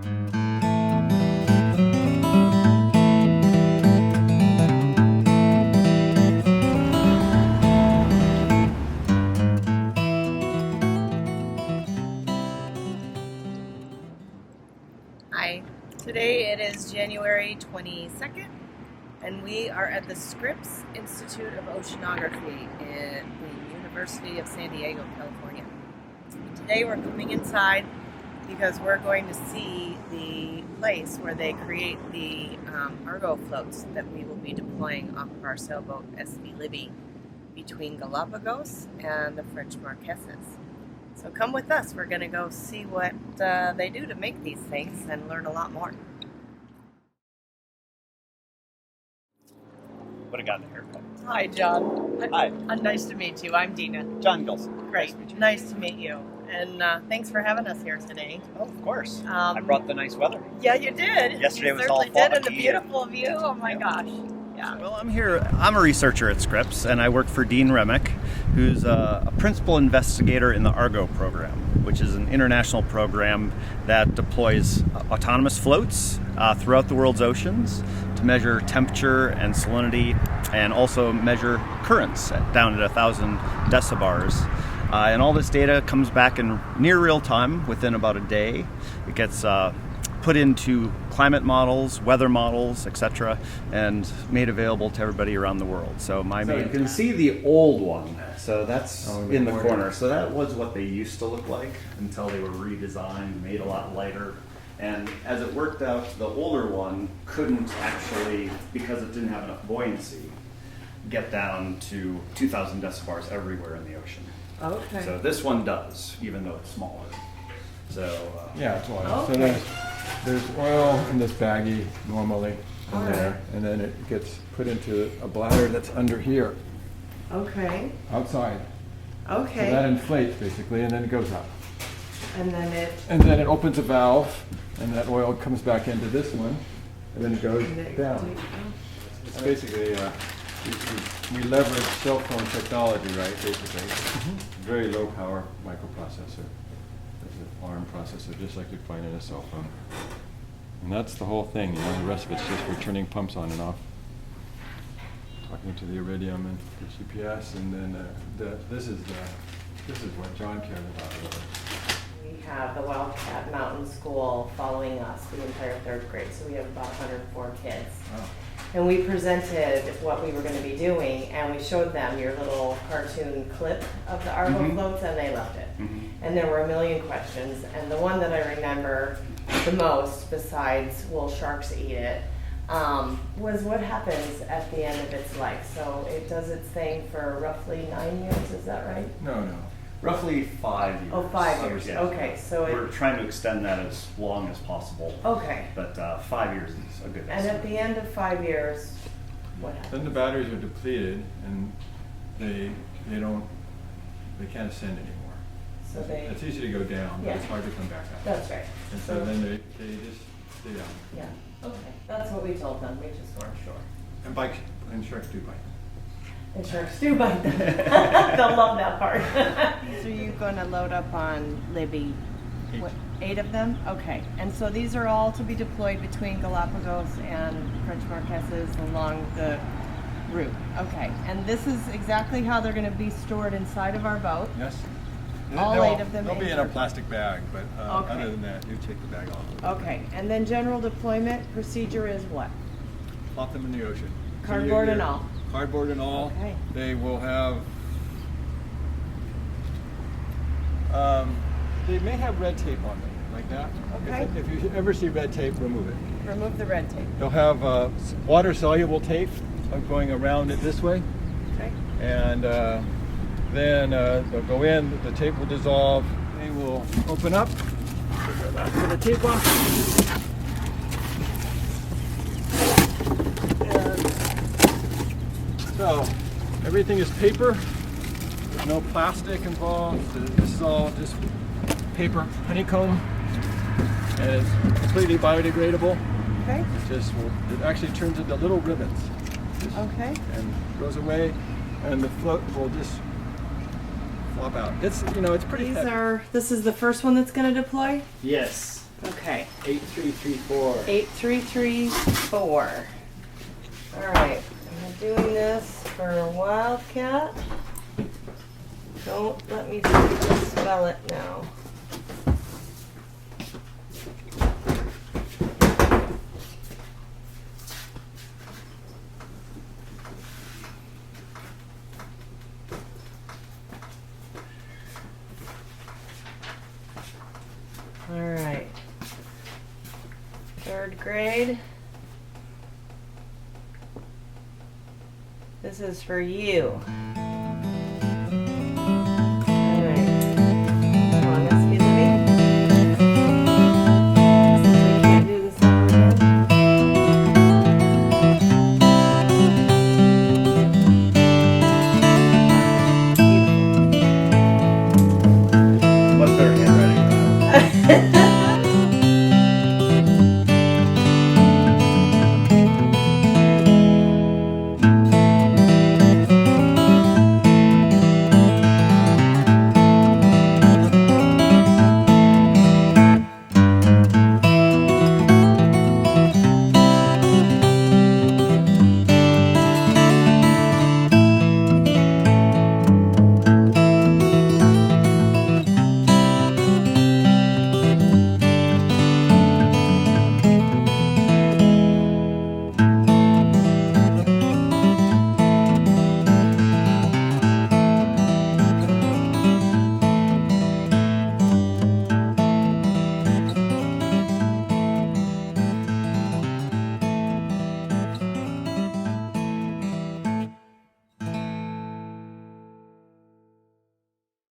Hi, today it is January 22nd and we are at the Scripps Institute of Oceanography at the University of San Diego, California. Today we're coming inside because we're going to see the place where they create the Argo floats that we will be deploying off of our sailboat SV Libby between Galapagos and the French Marquesas. So come with us, we're going to go see what they do to make these things and learn a lot more. Would have gotten a haircut. Hi, John. Hi. Nice to meet you. I'm Dina. John Gilson. Great. Nice to meet you. And thanks for having us here today. Oh, of course. I brought the nice weather. Yeah, you did. Yesterday you was all certainly did, and a foggy beautiful view. Oh my gosh. Yeah. Well, I'm a researcher at Scripps, and I work for Dean Remick, who's a principal investigator in the Argo program, which is an international program that deploys autonomous floats throughout the world's oceans to measure temperature and salinity, and also measure currents down at 1,000 decibars. And all this data comes back in near real time within about a day. It gets put into climate models, weather models, etc., and made available to everybody around the world. So you can see the old one. So that's in the corner. So that was what they used to look like until they were redesigned, made a lot lighter. And as it worked out, the older one couldn't actually, because it didn't have enough buoyancy, get down to 2,000 decibars everywhere in the ocean. Okay. So this one does, even though it's smaller. So yeah, it's oil. Okay. So there's oil in this baggie normally in there, right. and then it gets put into a bladder that's under here, Okay. outside. Okay. So that inflates basically, and then it goes up. And then it. And then it opens a valve, and that oil comes back into this one, and then it goes down. It's basically we leverage cell phone technology, right? Basically, very low power microprocessor. It's an ARM processor, just like you'd find in a cell phone. And that's the whole thing, you know, the rest of it's just for turning pumps on and off. Talking to the iridium and the GPS, and then this is what John cared about. We have the Wildcat Mountain School following us the entire third grade, so we have about 104 kids. Wow. And we presented what we were going to be doing, and we showed them your little cartoon clip of the Argo floats, and they loved it. And there were a million questions, and the one that I remember the most, besides will sharks eat it, was what happens at the end of its life. So it does its thing for roughly 9 years, is that right? No. roughly 5 years. Oh, 5 years. Yeah. Okay, so we're trying to extend that as long as possible. Okay. But 5 years is a good estimate. And at the end of 5 years, what happens? Then the batteries are depleted, and they can't ascend anymore. So It's easy to go down, but it's hard to come back up. That's right. And so then they just stay down. Yeah. Okay. That's what we told them. We just weren't sure. And sharks do bite. And sharks do bite them. They'll love that part. So you're going to load up on Libby, 8 of them? Okay. And so these are all to be deployed between Galapagos and French Marquesas along the route. Okay. And this is exactly how they're going to be stored inside of our boat? Yes. All 8 of them? They'll be in a plastic bag, but Okay. other than that, you take the bag off. Okay. And then general deployment procedure is what? Plop them in the ocean. Cardboard and all? Cardboard and all. Okay. They will have, they may have red tape on them, like that. Okay. If you ever see red tape, remove it. Remove the red tape. They'll have water-soluble tape going around it this way. Okay. And then they'll go in, the tape will dissolve, they will open up, put the tape off. So, everything is paper, there's no plastic involved, this is all just paper honeycomb, and it's completely biodegradable. Okay. It actually turns into little ribbons. Okay. And goes away, and the float will just flop out. It's pretty heavy. This is the first one that's going to deploy? Yes. Okay. 8334. 8334. All right. I'm doing this for a wildcat. Don't let me spell it now. All right. 3rd grade. This is for you.